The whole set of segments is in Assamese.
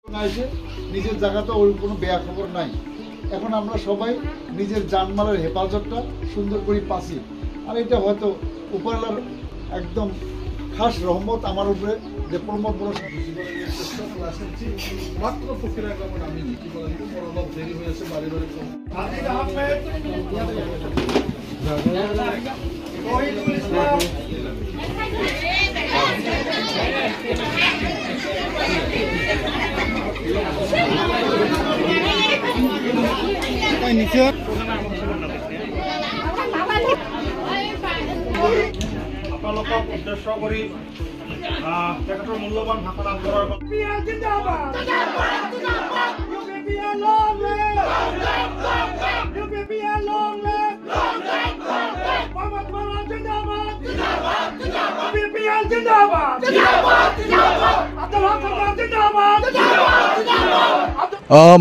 নিজের জায়গাতে ওর কোনো বেয়া খবর নাই। এখন আমরা সবাই নিজের জানমালের হেফাজতটা সুন্দর করে পাচ্ছি। আর এটা হয়তো উপরওয়ালার একদম খাস রহমত আমার উপরে যে প্রমোদ বড় মাত্র ফকিরা গ্রামের আমি কি বলা অলপ দেরি হয়েছে বাড়ি বাড়ি আপোনালোকক উদ্দেশ্য কৰি তেখেতৰ মূল্যৱান ভাষণ আগবঢ়াব।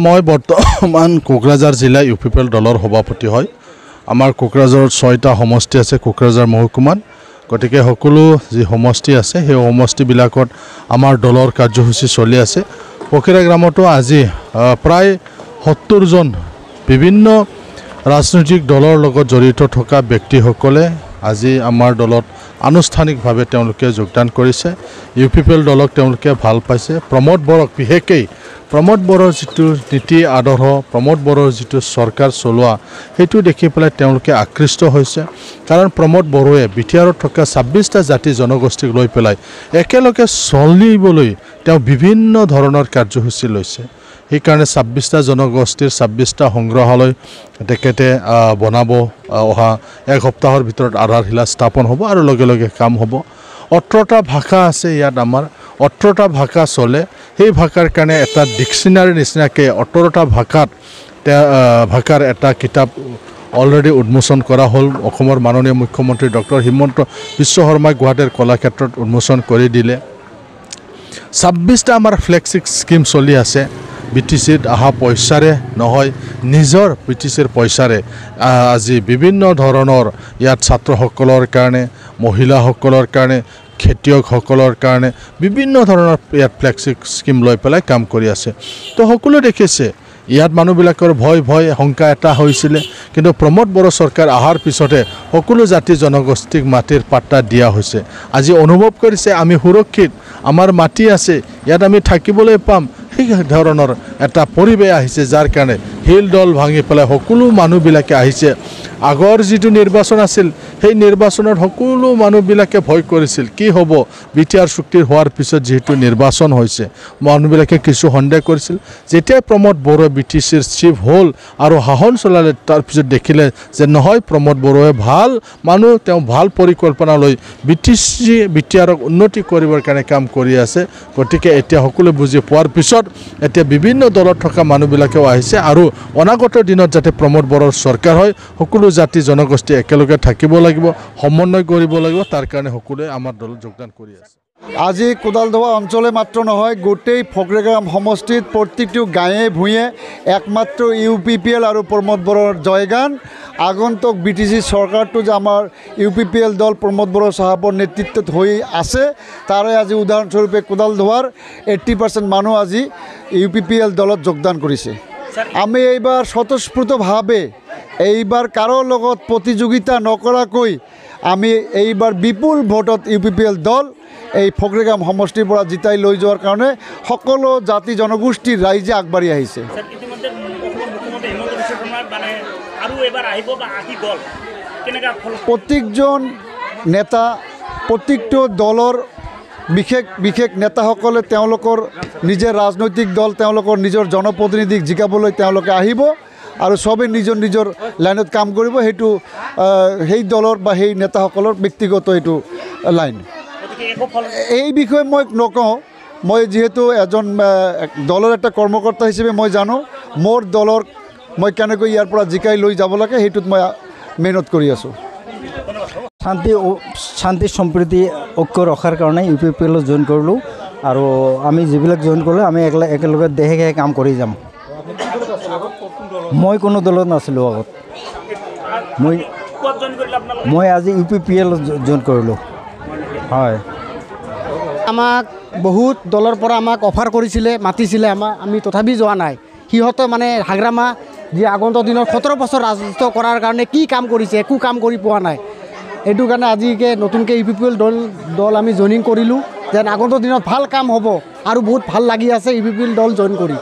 মই বৰ্তমান কোকৰাঝাৰ জিলা ইউপিপিএল দলৰ সভাপতি হয়। আমাৰ কোকৰাঝাৰত 6টা সমষ্টি আছে কোকৰাঝাৰ মহকুমাত। গতিকে সকলো যি সমষ্টি আছে সেই সমষ্টিবিলাকত আমাৰ দলৰ কাৰ্যসূচী চলি আছে। ফকিৰা গ্ৰামতো আজি প্ৰায় 70জন বিভিন্ন ৰাজনৈতিক দলৰ লগত জড়িত থকা ব্যক্তিসকলে আজি আমাৰ দলত আনুষ্ঠানিকভাৱে তেওঁলোকে যোগদান কৰিছে। ইউপিপিএল দলক তেওঁলোকে ভাল পাইছে। প্ৰমোদ বড়োক বিশেষকৈ প্ৰমোদ বড়োৰ যিটো নীতি আদৰ্শ, প্ৰমোদ বড়োৰ যিটো চৰকাৰ চলোৱা সেইটো দেখি পেলাই তেওঁলোকে আকৃষ্ট হৈছে। কাৰণ প্ৰমোদ বড়োৱে বিটিআৰত থকা 26টা জাতি জনগোষ্ঠীক লৈ পেলাই একেলগে চলিবলৈ তেওঁ বিভিন্ন ধৰণৰ কাৰ্যসূচী লৈছে। সেইকাৰণে 26টা জনগোষ্ঠীৰ 26টা সংগ্ৰহালয় তেখেতে বনাব। অহা এক সপ্তাহৰ ভিতৰত আধাৰশিলা স্থাপন হ'ব আৰু লগে লগে কাম হ'ব। 18টা ভাষা আছে ইয়াত আমাৰ, 18টা ভাষা চলে। সেই ভাষাৰ কাৰণে এটা ডিকশ্যনাৰী নিচিনাকৈ 18টা ভাষাৰ এটা কিতাপ অলৰেডি উন্মোচন কৰা হ'ল। অসমৰ মাননীয় মুখ্যমন্ত্ৰী ডক্টৰ হিমন্ত বিশ্ব শৰ্মাই গুৱাহাটীৰ কলাক্ষেত্ৰত উন্মোচন কৰি দিলে। 26টা আমাৰ ফ্লেগশ্বিপ স্কিম চলি আছে। BTCত অহা পইচাৰে নহয়, নিজৰ BTCৰ পইচাৰে আজি বিভিন্ন ধৰণৰ ইয়াত ছাত্ৰসকলৰ কাৰণে, মহিলাসকলৰ কাৰণে, খেতিয়কসকলৰ কাৰণে বিভিন্ন ধৰণৰ ইয়াত ফ্লেগশ্বিপ স্কিম লৈ পেলাই কাম কৰি আছে। তো সকলো দেখিছে ইয়াত মানুহবিলাকৰ ভয় শংকা এটা হৈছিলে, কিন্তু প্ৰমোদ বড়ো চৰকাৰ অহাৰ পিছতে সকলো জাতি জনগোষ্ঠীক মাটিৰ পাট্টা দিয়া হৈছে। আজি অনুভৱ কৰিছে আমি সুৰক্ষিত, আমাৰ মাটি আছে, ইয়াত আমি থাকিবলৈ পাম। সেই ধৰণৰ এটা পৰিৱেশ আহিছে, যাৰ কাৰণে শিল দল ভাঙি পেলাই সকলো মানুহবিলাকে আহিছে। আগৰ যিটো নিৰ্বাচন আছিল সেই নিৰ্বাচনত সকলো মানুহবিলাকে ভয় কৰিছিল কি হ'ব। বিটিআৰ চুক্তি হোৱাৰ পিছত যিহেতু নিৰ্বাচন হৈছে মানুহবিলাকে কিছু সন্দেহ কৰিছিল। যেতিয়া প্ৰমোদ বড়ো BTCৰ চিফ হ'ল আৰু শাসন চলালে, তাৰপিছত দেখিলে যে নহয়, প্ৰমোদ বড়োৱে ভাল মানুহ, তেওঁ ভাল পৰিকল্পনা লৈ বিটিআৰক উন্নতি কৰিবৰ কাৰণে কাম কৰি আছে। গতিকে এতিয়া সকলোৱে বুজি পোৱাৰ পিছত এতিয়া বিভিন্ন দলত থকা মানুহবিলাকেও আহিছে আৰু অনাগত দিনত যাতে প্ৰমোদ বড়োৰ চৰকাৰ হয়, সকলো জাতি জনগোষ্ঠী একেলগে থাকিব লাগিব, সমন্বয় কৰিব লাগিব। তাৰ কাৰণে সকলোৱে আমাৰ দলত যোগদান কৰি আছে। আজি কোদালধোৱা অঞ্চলে মাত্ৰ নহয়, গোটেই ফকিৰাগ্ৰাম সমষ্টিত প্ৰত্যেকটো গাঁৱে ভূঞে একমাত্ৰ ইউপিপিএল আৰু প্ৰমোদ বড়োৰ জয়গান। আগন্তুক BTC চৰকাৰটো যে আমাৰ ইউপিপিএল দল প্ৰমোদ বড়ো চাহাবৰ নেতৃত্বত হৈ আছে, তাৰে আজি উদাহৰণস্বৰূপে কোদালধোৱাৰ 80% মানুহ আজি ইউপিপিএল দলত যোগদান কৰিছে। আমি এইবাৰ স্বতঃস্ফূৰ্তভাৱে এইবাৰ কাৰো লগত প্ৰতিযোগিতা নকৰাকৈ আমি এইবাৰ বিপুল ভোটত ইউপিপিএল দল এই ফকিৰাগ্ৰাম সমষ্টিৰ পৰা জিতাই লৈ যোৱাৰ কাৰণে সকলো জাতি জনগোষ্ঠীৰ ৰাইজে আগবাঢ়ি আহিছে। প্ৰত্যেকজন নেতা, প্ৰত্যেকটো দলৰ বিশেষ নেতাসকলে তেওঁলোকৰ নিজৰ ৰাজনৈতিক দল, তেওঁলোকৰ নিজৰ জনপ্ৰতিনিধিক জিকাবলৈ তেওঁলোকে আহিব আৰু সবে নিজৰ নিজৰ লাইনত কাম কৰিব। সেইটো সেই দলৰ বা সেই নেতাসকলৰ ব্যক্তিগত এইটো লাইন। এই বিষয়ে মই নকওঁ, মই যেহেতু এজন দলৰ এটা কৰ্মকৰ্তা হিচাপে মই জানো মোৰ দলৰ মই কেনেকৈ ইয়াৰ পৰা জিকাই লৈ যাব লাগে, সেইটোত মই মেহনত কৰি আছোঁ। শান্তি সম্প্ৰীতি ঐক্য ৰখাৰ কাৰণে ইউপিপিএলত জইন কৰিলোঁ আৰু আমি যিবিলাক জইন কৰিলোঁ আমি একেলগে দেহে দেহে কাম কৰি যাম। মই কোনো দলত নাছিলোঁ আগত, মই আজি ইউপিপিএলত জইন কৰিলোঁ। হয়, আমাক বহুত দলৰ পৰা আমাক অফাৰ কৰিছিলে, মাতিছিলে আমি তথাপি যোৱা নাই। সিহঁতে মানে হাগ্ৰামা যি আগন্তুক দিনত 17 বছৰ ৰাজত্ব কৰাৰ কাৰণে কি কাম কৰিছে, একো কাম কৰি পোৱা নাই। এইটো কাৰণে আজিকে নতুনকৈ UPPL দল আমি জইনিং কৰিলোঁ, যেন আগন্তুক দিনত ভাল কাম হ'ব আৰু বহুত ভাল লাগি আছে UPPL দল জইন কৰি।